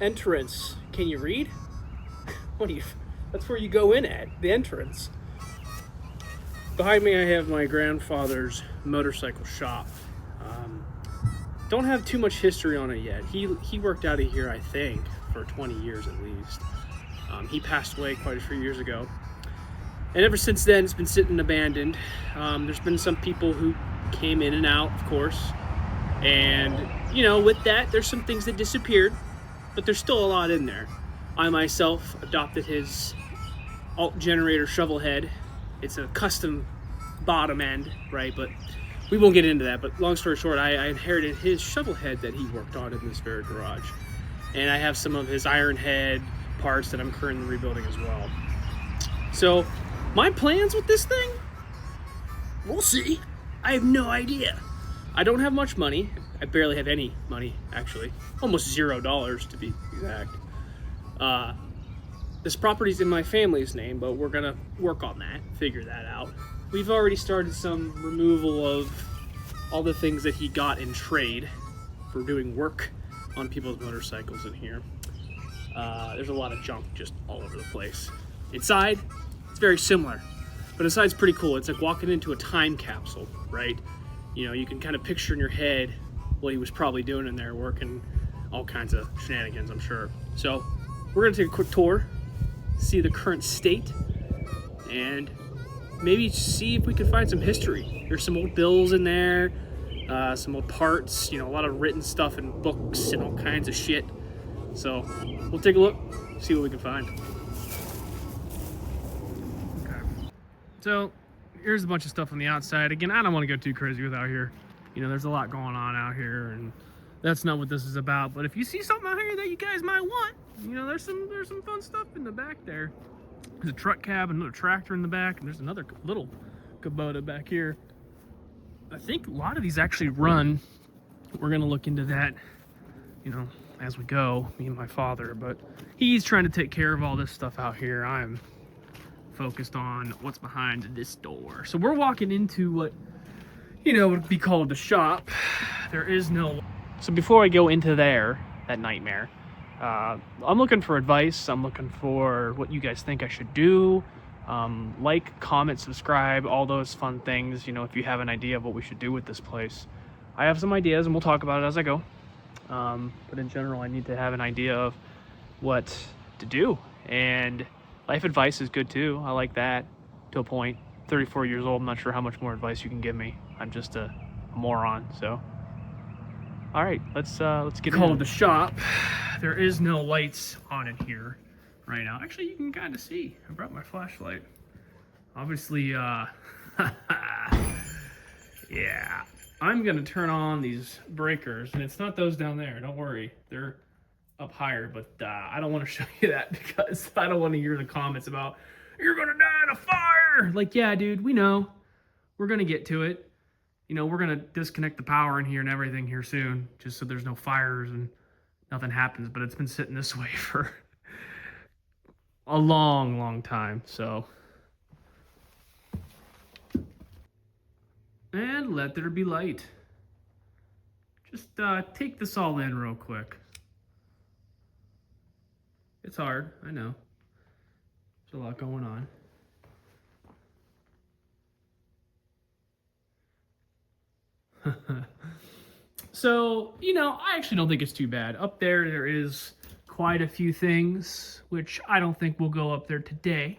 entrance. Can you read? What do you? That's where you go in at, the entrance. Behind me I have my grandfather's motorcycle shop. Don't have too much history on it yet. He worked out of here, I think, for 20 years at least. He passed away quite a few years ago. And ever since then, it's been sitting abandoned. There's been some people who came in and out, of course. And, with that, there's some things that disappeared, but there's still a lot in there. I myself adopted his alt generator shovel head. It's a custom bottom end, right? But we won't get into that. But long story short, I inherited his shovel head that he worked on in this very garage. And I have some of his iron head parts that I'm currently rebuilding as well. So my plans with this thing, we'll see. I have no idea. I don't have much money. I barely have any money, actually. Almost $0 to be exact. This property's in my family's name, but we're gonna work on that, figure that out. We've already started some removal of all the things that he got in trade for doing work on people's motorcycles in here. There's a lot of junk just all over the place. Inside, it's very similar, but inside's pretty cool. It's like walking into a time capsule, right? You can kind of picture in your head what he was probably doing in there, working all kinds of shenanigans, I'm sure. So we're gonna take a quick tour, see the current state, and maybe see if we can find some history. There's some old bills in there, some old parts, a lot of written stuff and books and all kinds of shit. So we'll take a look, see what we can find. Okay. So here's a bunch of stuff on the outside. Again, I don't want to go too crazy with out here. There's a lot going on out here, and that's not what this is about. But if you see something out here that you guys might want, there's some fun stuff in the back there. There's a truck cab, another tractor in the back, and there's another little Kubota back here. I think a lot of these actually run. We're gonna look into that, as we go, me and my father. But he's trying to take care of all this stuff out here. I'm focused on what's behind this door. So we're walking into what, would be called the shop. There is no... So before I go into there, that nightmare, I'm looking for advice. I'm looking for what you guys think I should do. Like, comment, subscribe, all those fun things. If you have an idea of what we should do with this place. I have some ideas, and we'll talk about it as I go. But in general, I need to have an idea of what to do. And life advice is good too. I like that to a point. 34 years old, I'm not sure how much more advice you can give me. I'm just a moron, so. All right, let's get into the shop. There is no lights on in here right now. Actually, you can kind of see. I brought my flashlight. Obviously, yeah. I'm gonna turn on these breakers, and it's not those down there. Don't worry, they're up higher. But I don't want to show you that because I don't want to hear the comments about you're gonna die in a fire. Like, yeah, dude, we know. We're gonna get to it. We're gonna disconnect the power in here and everything here soon, just so there's no fires and nothing happens. But it's been sitting this way for a long, long time. So, and let there be light. Just take this all in real quick. It's hard, I know. There's a lot going on. So, I actually don't think it's too bad. Up there is quite a few things, which I don't think will go up there today.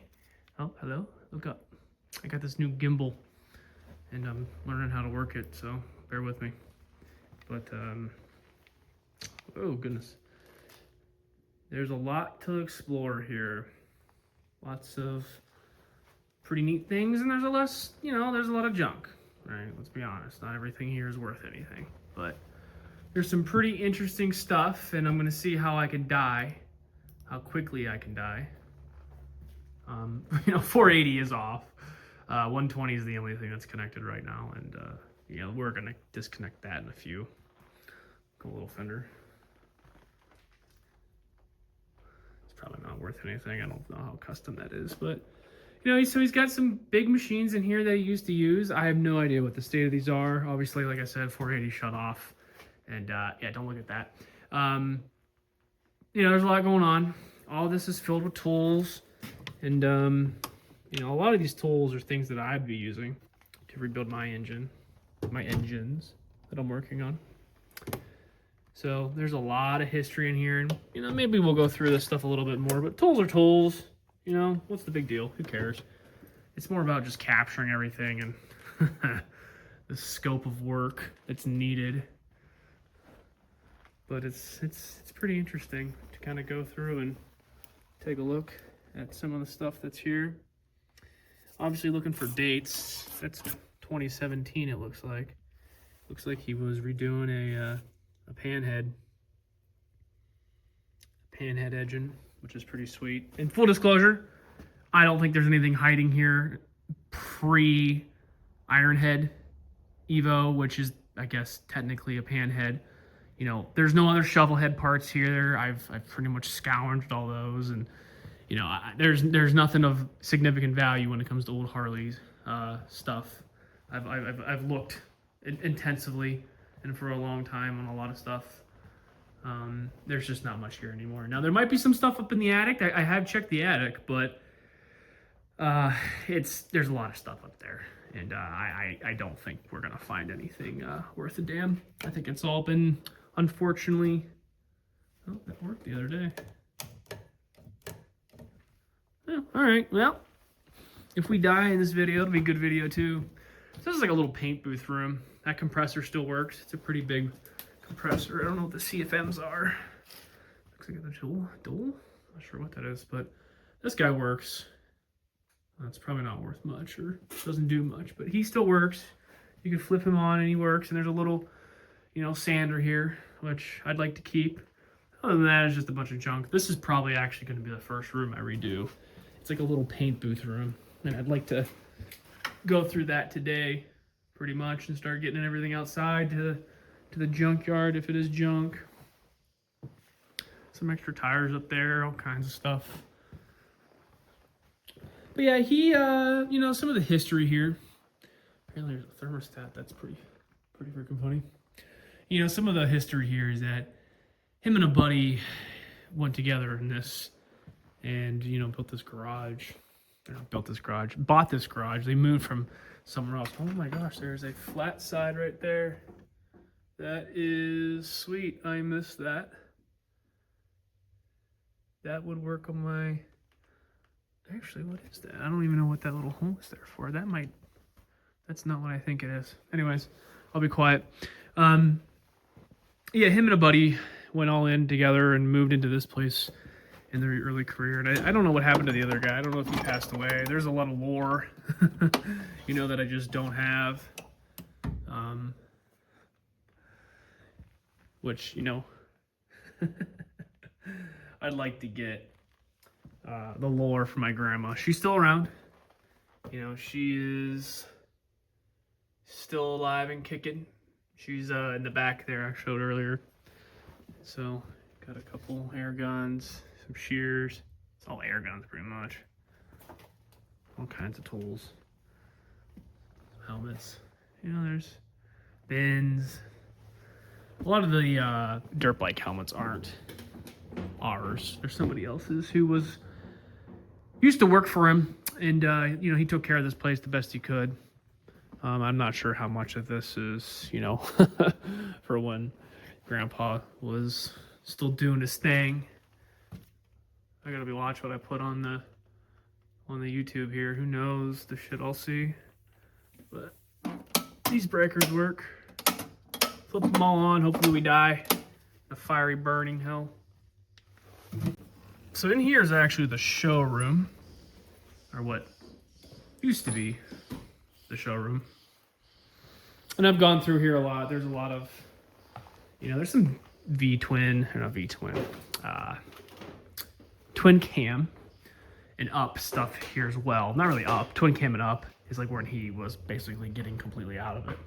Oh, hello, look up. I got this new gimbal, and I'm learning how to work it, so bear with me. But, oh goodness. There's a lot to explore here. Lots of pretty neat things, and there's a lot of junk. Right, let's be honest, not everything here is worth anything, but there's some pretty interesting stuff, and I'm gonna see how I can die, how quickly I can die. 480 is off. 120 is the only thing that's connected right now, and we're gonna disconnect that in a few. Cool little fender. It's probably not worth anything. I don't know how custom that is, but so he's got some big machines in here that he used to use. I have no idea what the state of these are. Obviously, like I said, 480 shut off. And yeah, don't look at that. you know, there's a lot going on. All this is filled with tools, and you know, a lot of these tools are things that I'd be using to rebuild my engines that I'm working on. So there's a lot of history in here, and you know, maybe we'll go through this stuff a little bit more, but tools are tools. You know, what's the big deal? Who cares? It's more about just capturing everything and the scope of work that's needed. But it's pretty interesting to kind of go through and take a look at some of the stuff that's here. Obviously looking for dates. That's 2017 it looks like. Looks like he was redoing a panhead engine, which is pretty sweet. And full disclosure, I don't think there's anything hiding here pre Ironhead Evo, which is, I guess, technically a panhead. You know, there's no other shovel head parts here. I've pretty much scoured all those, and you know, there's nothing of significant value when it comes to old Harley's stuff. I've looked intensively and for a long time on a lot of stuff. There's just not much here anymore. Now there might be some stuff up in the attic. I have checked the attic, but there's a lot of stuff up there, and I don't think we're gonna find anything worth a damn. I think it's all been, unfortunately. Oh, that worked the other day. Oh, all right. Well, if we die in this video, it'll be a good video too. So this is like a little paint booth room. That compressor still works. It's a pretty big compressor. I don't know what the CFMs are. Looks like a dual. Not sure what that is, but this guy works. That's probably not worth much or doesn't do much, but he still works. You can flip him on and he works. And there's a little, you know, sander here, which I'd like to keep. Other than that, it's just a bunch of junk. This is probably actually going to be the first room I redo. It's like a little paint booth room, and I'd like to go through that today, pretty much, and start getting everything outside to the junkyard if it is junk. Some extra tires up there, all kinds of stuff. But yeah, he, you know, some of the history here. Apparently there's a thermostat. That's pretty freaking funny. You know, some of the history here is that him and a buddy went together in this and, you know, built this garage. Or not built this garage, bought this garage. They moved from somewhere else. Oh my gosh, there's a flat side right there. That is sweet. I missed that. That would work on my... Actually, what is that? I don't even know what that little hole is there for. That's not what I think it is. Anyways, I'll be quiet. Yeah, him and a buddy went all in together and moved into this place in their early career. And I don't know what happened to the other guy. I don't know if he passed away. There's a lot of lore, you know, that I just don't have. Which, you know, I'd like to get the lore from my grandma. She's still around. You know, she is still alive and kicking. She's in the back there I showed earlier. So, got a couple air guns, some shears. It's all air guns pretty much. All kinds of tools. Helmets. You know, there's bins. A lot of the dirt bike helmets aren't ours. They're somebody else's who used to work for him, and you know, he took care of this place the best he could. I'm not sure how much of this is, you know, for when Grandpa was still doing his thing. I gotta be watching what I put on the YouTube here. Who knows the shit I'll see. But these breakers work. Flip them all on. Hopefully we die in a fiery burning hell. So in here is actually the showroom, or what used to be the showroom. And I've gone through here a lot. There's a lot of, you know, there's some twin cam and up stuff here as well. Not really up. Twin cam and up is like when he was basically getting completely out of it.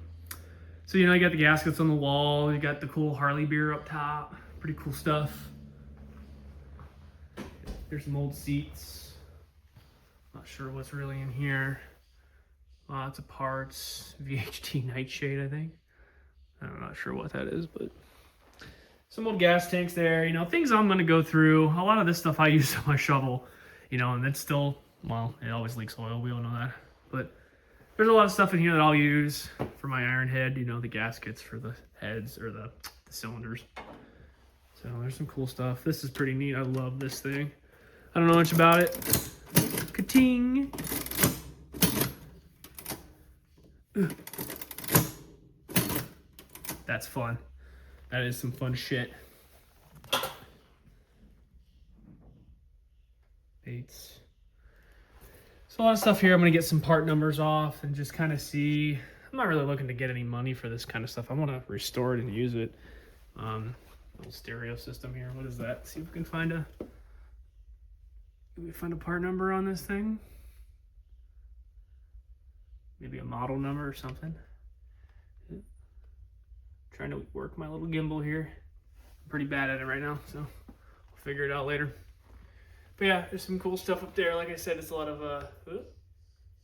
So, you know, you got the gaskets on the wall. You got the cool Harley beer up top. Pretty cool stuff. There's some old seats. Not sure what's really in here. Lots of parts. VHT nightshade, I think. I'm not sure what that is, but some old gas tanks there, you know, things I'm going to go through. A lot of this stuff I use on my shovel, you know, and it's still, well, it always leaks oil. We all know that. But there's a lot of stuff in here that I'll use for my iron head, you know, the gaskets for the heads or the cylinders. So there's some cool stuff. This is pretty neat. I love this thing. I don't know much about it. Ka-ting. That's fun. That is some fun shit. Baits. So a lot of stuff here. I'm going to get some part numbers off and just kind of see. I'm not really looking to get any money for this kind of stuff. I want to restore it and use it. Little stereo system here. What is that? See if we can find a part number on this thing. Maybe a model number or something. Trying to work my little gimbal here. I'm pretty bad at it right now, so we'll figure it out later. But yeah, there's some cool stuff up there. Like I said, it's a lot of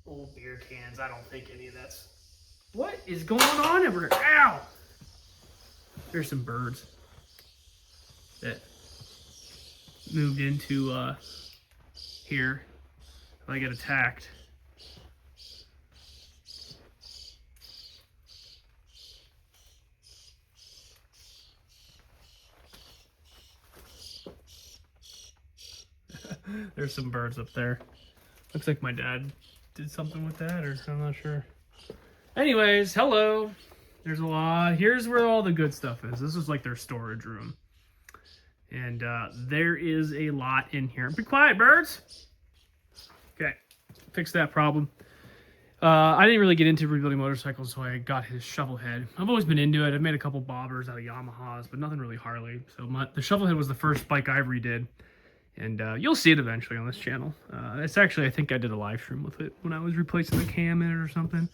old beer cans. I don't think any of that's... What is going on over here? Ow! There's some birds that moved into here. If I get attacked. There's some birds up there. Looks like my dad did something with that, or I'm not sure. Anyways, hello. There's a lot. Here's where all the good stuff is. This is like their storage room. And there is a lot in here. Be quiet, birds. Okay, fix that problem. I didn't really get into rebuilding motorcycles, so I got his shovel head. I've always been into it. I've made a couple bobbers out of Yamahas, but nothing really Harley. So the shovel head was the first bike I redid. And you'll see it eventually on this channel. It's actually, I think I did a live stream with it when I was replacing the cam in it or something.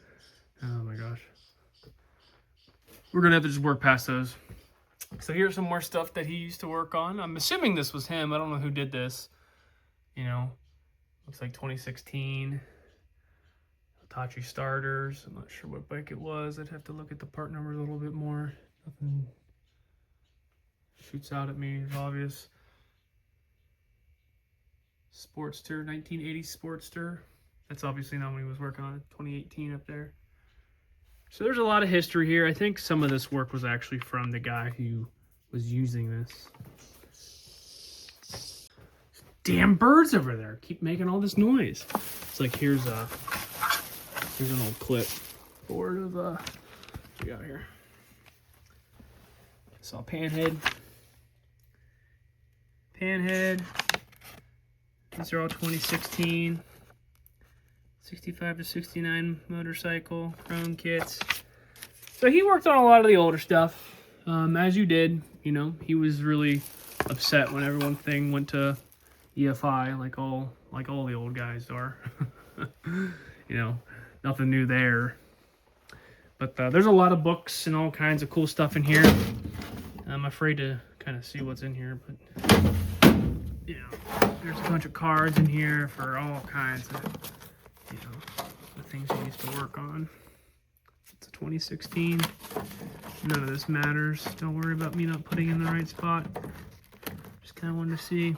Oh my gosh. We're going to have to just work past those. So here's some more stuff that he used to work on. I'm assuming this was him. I don't know who did this. You know, looks like 2016. Hitachi starters. I'm not sure what bike it was. I'd have to look at the part numbers a little bit more. Nothing shoots out at me, it's obvious. Sportster, 1980 Sportster. That's obviously not when he was working on it. 2018 up there. So there's a lot of history here. I think some of this work was actually from the guy who was using this. Damn birds over there keep making all this noise. It's like here's an old clip board of what we got here. Saw panhead. These are all 2016. 65 to 69 motorcycle, chrome kits. So he worked on a lot of the older stuff, as you did. You know, he was really upset when everything went to EFI, like all the old guys are. You know, nothing new there. But there's a lot of books and all kinds of cool stuff in here. I'm afraid to kind of see what's in here, but you know, there's a bunch of cards in here for all kinds of, you know, the things he used to work on. It's a 2016. None of this matters. Don't worry about me not putting in the right spot. Just kind of wanted to see.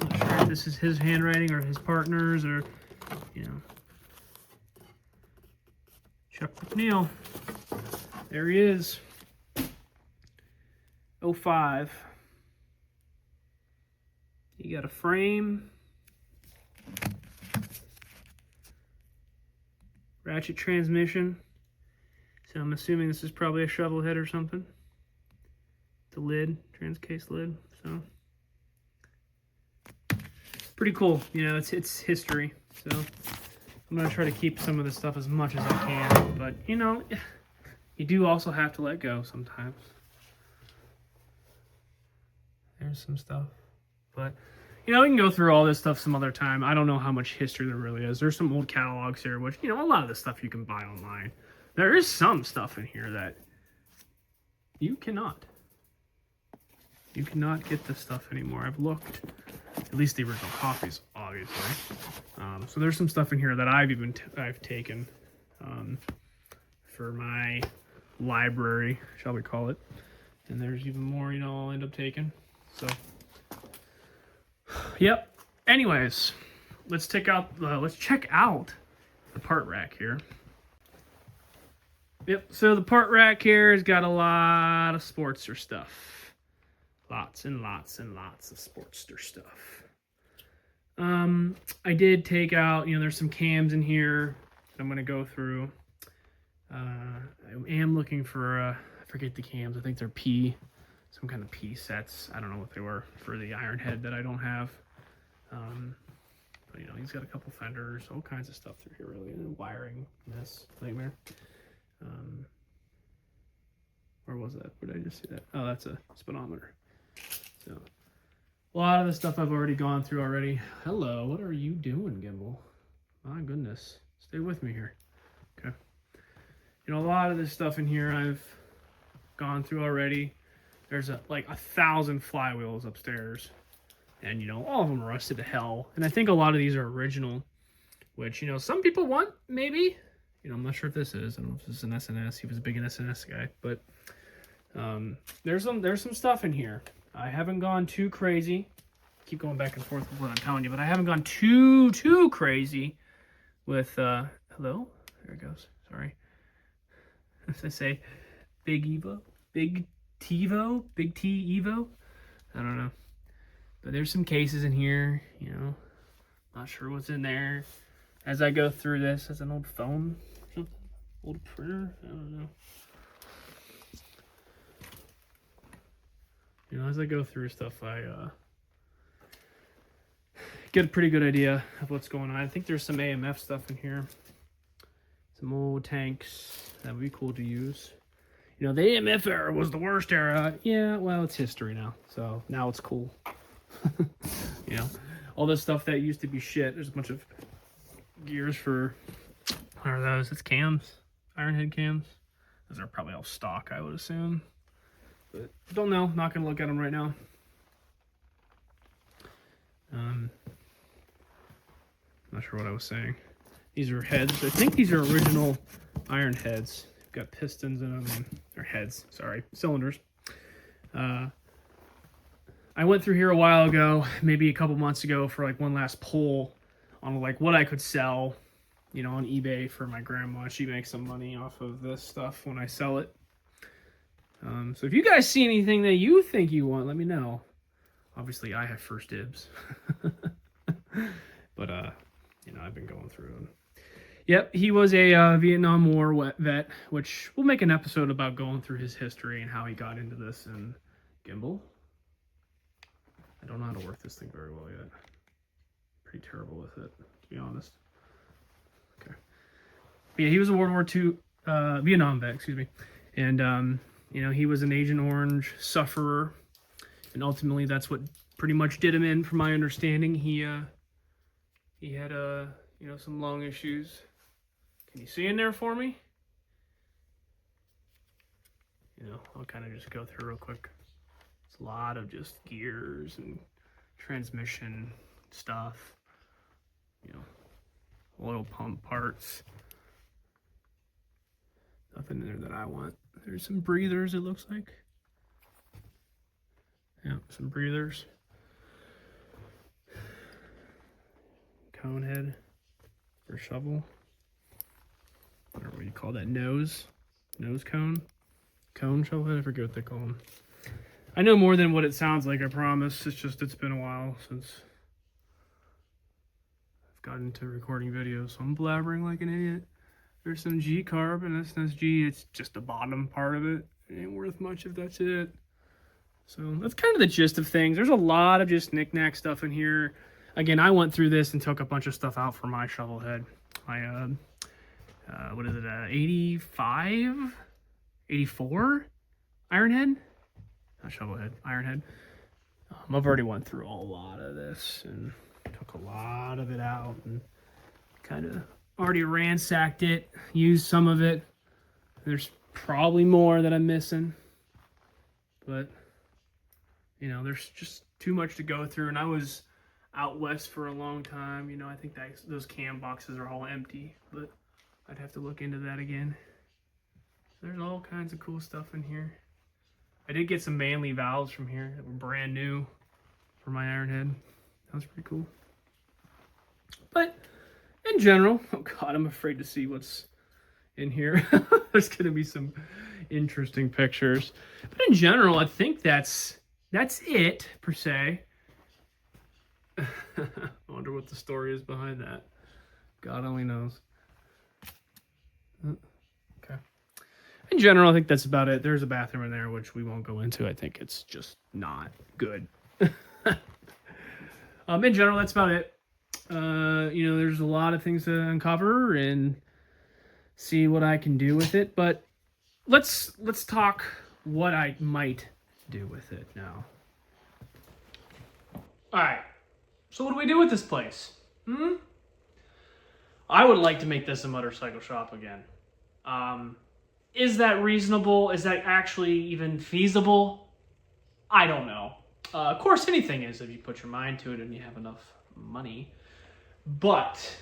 Not sure if this is his handwriting or his partner's or, you know. Chuck McNeil. There he is. 05. You got a frame. Ratchet transmission. So I'm assuming this is probably a shovel head or something. The lid, transcase lid. So pretty cool. You know, it's history. So I'm gonna try to keep some of this stuff as much as I can. But you know, you do also have to let go sometimes. There's some stuff. But you know, we can go through all this stuff some other time. I don't know how much history there really is. There's some old catalogs here, which, you know, a lot of the stuff you can buy online. There is some stuff in here that you cannot. You cannot get this stuff anymore. I've looked. At least the original copies, obviously. So there's some stuff in here that I've taken for my library, shall we call it. And there's even more, you know, I'll end up taking. So, yep. Anyways, let's check out the part rack here. Yep, so the part rack here has got a lot of Sportster stuff. Lots and lots and lots of Sportster stuff. I did take out, you know, there's some cams in here that I'm going to go through. I am looking for, I forget the cams. I think they're some kind of P sets. I don't know what they were for the iron head that I don't have. But, you know, he's got a couple fenders, all kinds of stuff through here, really. And wiring mess, nightmare. Where was that? Where did I just see that? Oh, that's a speedometer. So, a lot of the stuff I've already gone through already. Hello, what are you doing, Gimbal? My goodness. Stay with me here. Okay. You know, a lot of this stuff in here I've gone through already. There's like 1,000 flywheels upstairs. And, you know, all of them are rusted to hell. And I think a lot of these are original, which, you know, some people want, maybe. You know, I'm not sure if this is. I don't know if this is an SNS. He was a big SNS guy. But there's some stuff in here. I haven't gone too crazy. Keep going back and forth with what I'm telling you. But I haven't gone too crazy with... hello? There it goes. Sorry. As I say, Big Evo? Big TiVo? Big T Evo? I don't know. But there's some cases in here, you know. Not sure what's in there. As I go through this, as an old phone or something. Old printer? I don't know. You know, as I go through stuff, I get a pretty good idea of what's going on. I think there's some AMF stuff in here. Some old tanks. That would be cool to use. You know, the AMF era was the worst era. Yeah, well, it's history now. So now it's cool. You know, all this stuff that used to be shit. There's a bunch of gears for, what are those? It's cams. Iron head cams. Those are probably all stock, I would assume. But don't know. Not going to look at them right now. Not sure what I was saying. These are heads. I think these are original iron heads. Got pistons in them. Or heads. Sorry. Cylinders. I went through here a while ago, maybe a couple months ago, for like one last pull on like what I could sell, you know, on eBay for my grandma. She makes some money off of this stuff when I sell it. So if you guys see anything that you think you want, let me know. Obviously, I have first dibs. But, you know, I've been going through them. Yep, he was a Vietnam War vet, which we'll make an episode about going through his history and how he got into this. And gimbal, I don't know how to work this thing very well yet. Pretty terrible with it, to be honest. Okay. But yeah, he was a World War II Vietnam vet, excuse me. And, you know, he was an Agent Orange sufferer. And ultimately, that's what pretty much did him in, from my understanding. He had, you know, some lung issues. Can you see in there for me? You know, I'll kind of just go through real quick. It's a lot of just gears and transmission stuff. You know, oil pump parts. Nothing in there that I want. There's some breathers, it looks like. Yeah, some breathers. Cone head for shovel. I don't know what you call that. Nose cone. Cone shovel head. I forget what they call them. I know more than what it sounds like, I promise. It's just, it's been a while since I've gotten into recording videos, so I'm blabbering like an idiot. There's some G-carb and SNSG. It's just the bottom part of it. It ain't worth much if that's it. So that's kind of the gist of things. There's a lot of just knick-knack stuff in here. Again, I went through this and took a bunch of stuff out for my shovel head. My, what is it, 85? 84? Iron head? Not shovel head, iron head. I've already went through a lot of this and took a lot of it out and kind of already ransacked it, used some of it. There's probably more that I'm missing, but you know, there's just too much to go through. And I was out west for a long time. You know, I think that those cam boxes are all empty, but I'd have to look into that again. There's all kinds of cool stuff in here. I did get some Manly valves from here that were brand new for my iron head. That was pretty cool. But in general, oh god, I'm afraid to see what's in here. There's gonna be some interesting pictures. But in general, I think that's it per se. I wonder what the story is behind that. God only knows. Okay. In general, I think that's about it. There's a bathroom in there, which we won't go into. I think it's just not good. In general, that's about it. There's a lot of things to uncover and see what I can do with it. But let's talk what I might do with it now. All right. So what do we do with this place? I would like to make this a motorcycle shop again. Is that reasonable? Is that actually even feasible? I don't know. Of course, anything is if you put your mind to it and you have enough money. But,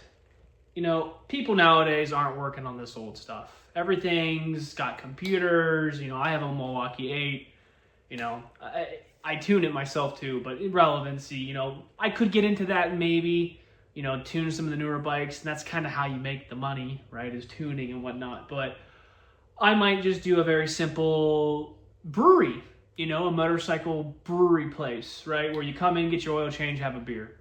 people nowadays aren't working on this old stuff. Everything's got computers. I have a Milwaukee 8. I tune it myself too, but irrelevancy, I could get into that maybe, tune some of the newer bikes, and that's kind of how you make the money, right, is tuning and whatnot. But I might just do a very simple brewery, a motorcycle brewery place, right, where you come in, get your oil change, have a beer,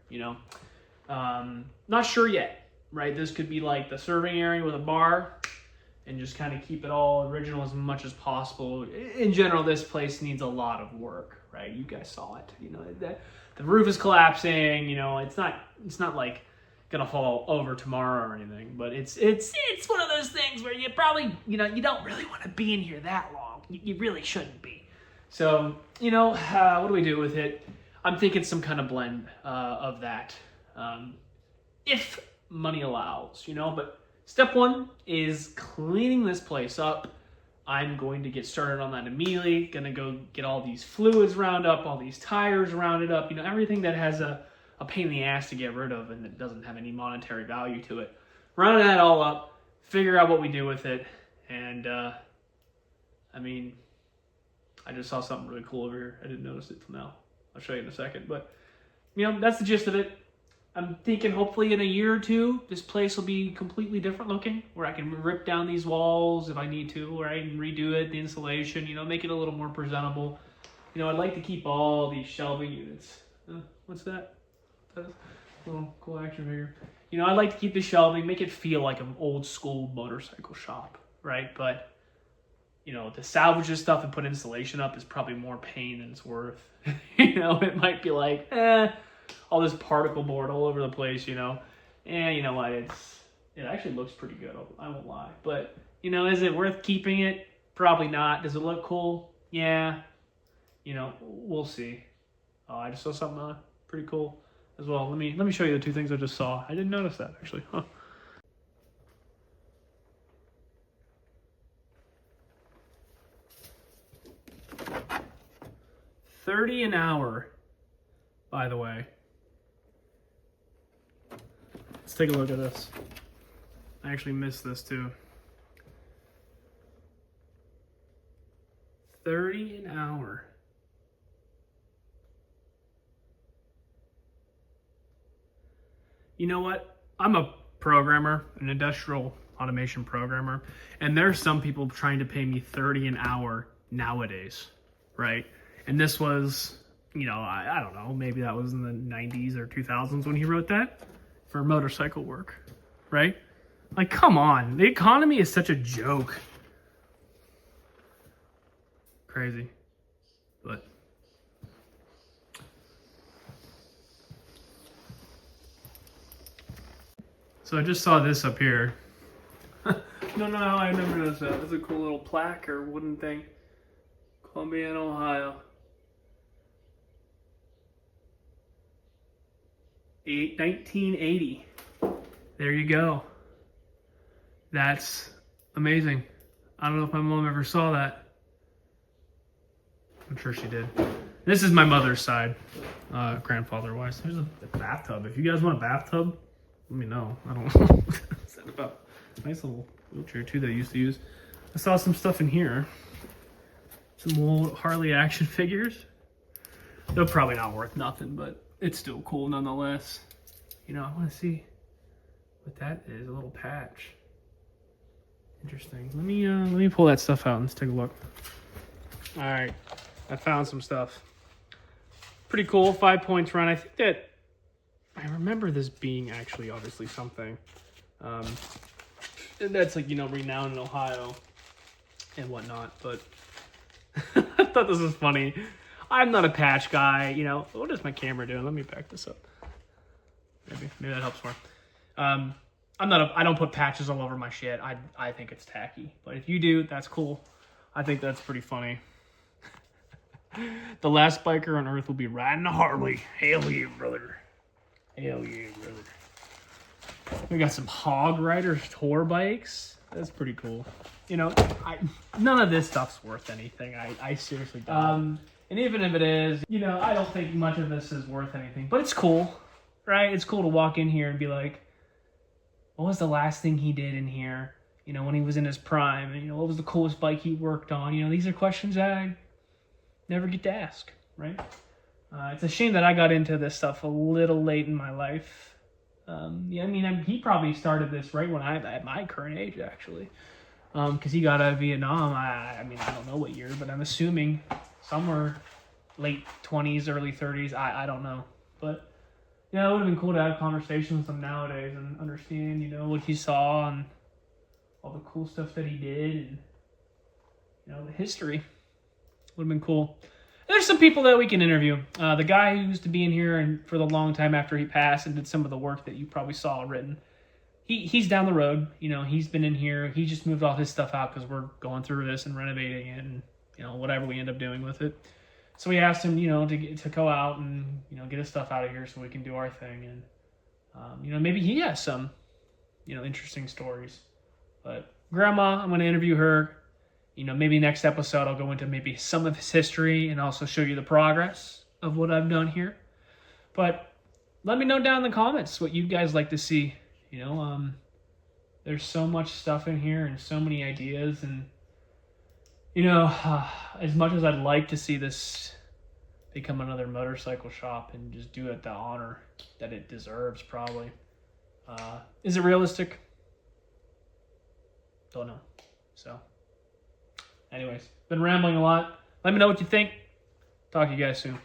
Not sure yet, right? This could be like the serving area with a bar and just kind of keep it all original as much as possible. In general, this place needs a lot of work, right? You guys saw it. The roof is collapsing. It's not like gonna fall over tomorrow or anything. But it's one of those things where you probably you don't really want to be in here that long. You really shouldn't be. So what do we do with it? I'm thinking some kind of blend of that, if money allows. But step one is cleaning this place up. I'm going to get started on that immediately. Gonna go get all these fluids round up, all these tires rounded up, everything that has a pain in the ass to get rid of and that doesn't have any monetary value to it. Round that all up, figure out what we do with it, and I just saw something really cool over here. I didn't notice it till now. I'll show you in a second, but that's the gist of it. I'm thinking hopefully in a year or two, this place will be completely different looking, where I can rip down these walls if I need to, right, and redo it, the insulation, make it a little more presentable. I'd like to keep all these shelving units. What's that? That's a little cool action figure. I'd like to keep the shelving, make it feel like an old school motorcycle shop, right? But, to salvage this stuff and put insulation up is probably more pain than it's worth. It might be like, all this particle board all over the place, and you know what, it actually looks pretty good, I won't lie. But, is it worth keeping it? Probably not. Does it look cool? Yeah. We'll see. I just saw something pretty cool as well. Let me show you the two things I just saw. I didn't notice that, actually. Huh. $30 an hour, by the way. Let's take a look at this. I actually missed this too. $30 an hour. You know what? I'm a programmer, an industrial automation programmer, and there's some people trying to pay me $30 an hour nowadays, right? And this was, I don't know, maybe that was in the 90s or 2000s when he wrote that for motorcycle work, right? Like, come on. The economy is such a joke. Crazy. But so I just saw this up here. Don't know how I never noticed that. It's a cool little plaque or wooden thing. Columbiana, Ohio. 1980. There you go. That's amazing. I don't know if my mom ever saw that. I'm sure she did. This is my mother's side, grandfather-wise. There's a bathtub. If you guys want a bathtub, let me know. I don't know. What's that about? Nice little wheelchair, too, that I used to use. I saw some stuff in here. Some old Harley action figures. They're probably not worth nothing, but it's still cool nonetheless. You know, I want to see what that is. A little patch. Interesting. Let me pull that stuff out and let's take a look. All right, I found some stuff. Pretty cool. 5 points run. I think that I remember this being actually obviously something. That's like, you know, renowned in Ohio and whatnot. But I thought this was funny. I'm not a patch guy. You know, what is my camera doing? Let me back this up. Maybe that helps more. I don't put patches all over my shit. I think it's tacky. But if you do, that's cool. I think that's pretty funny. The last biker on Earth will be riding a Harley. Hell yeah, brother. Hell yeah, brother. We got some Hog Riders tour bikes. That's pretty cool. You know, none of this stuff's worth anything. I seriously don't. And even if it is, you know, I don't think much of this is worth anything. But it's cool, right? It's cool to walk in here and be like, what was the last thing he did in here? You know, when he was in his prime. And, you know, what was the coolest bike he worked on? You know, these are questions I never get to ask, right? It's a shame that I got into this stuff a little late in my life. Yeah, I mean, he probably started this right when at my current age, actually. Because he got out of Vietnam. I mean, I don't know what year, but I'm assuming somewhere late 20s, early 30s. I don't know. But, yeah, it would have been cool to have a conversation with him nowadays and understand, you know, what he saw and all the cool stuff that he did and, you know, the history. Would have been cool. There's some people that we can interview. The guy who used to be in here and for the long time after he passed and did some of the work that you probably saw written. He's down the road. You know, he's been in here. He just moved all his stuff out because we're going through this and renovating it and, you know, whatever we end up doing with it. So we asked him, you know, to go out and, you know, get his stuff out of here so we can do our thing. And, you know, maybe he has some, you know, interesting stories. But Grandma, I'm going to interview her. You know, maybe next episode I'll go into maybe some of his history and also show you the progress of what I've done here. But let me know down in the comments what you guys like to see. You know, there's so much stuff in here and so many ideas. And, you know, as much as I'd like to see this become another motorcycle shop and just do it the honor that it deserves, probably. Is it realistic? Don't know. So, anyways, been rambling a lot. Let me know what you think. Talk to you guys soon.